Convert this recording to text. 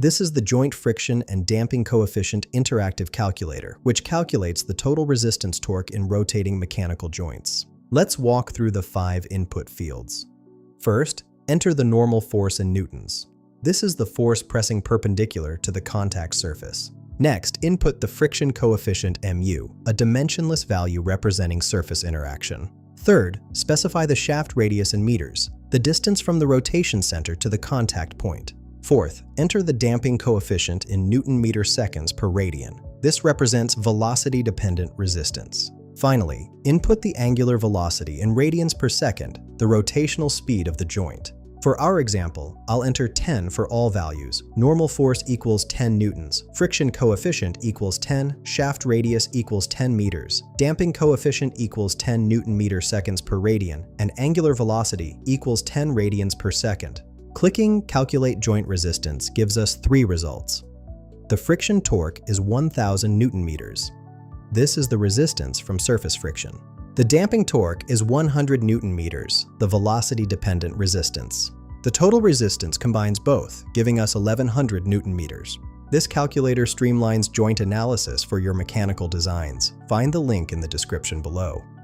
This is the Joint Friction and Damping Coefficient Interactive Calculator, which calculates the total resistance torque in rotating mechanical joints. Let's walk through the 5 input fields. First, enter the normal force in newtons. This is the force pressing perpendicular to the contact surface. Next, input the friction coefficient mu, a dimensionless value representing surface interaction. Third, specify the shaft radius in meters, the distance from the rotation center to the contact point. Fourth, enter the damping coefficient in Newton-meter seconds per radian. This represents velocity-dependent resistance. Finally, input the angular velocity in radians per second, the rotational speed of the joint. For our example, I'll enter 10 for all values. Normal force equals 10 newtons, friction coefficient equals 10, shaft radius equals 10 meters, damping coefficient equals 10 newton-meter seconds per radian, and angular velocity equals 10 radians per second. Clicking Calculate Joint Resistance gives us 3 results. The friction torque is 1,000 newton meters. This is the resistance from surface friction. The damping torque is 100 newton meters, the velocity-dependent resistance. The total resistance combines both, giving us 1,100 newton meters. This calculator streamlines joint analysis for your mechanical designs. Find the link in the description below.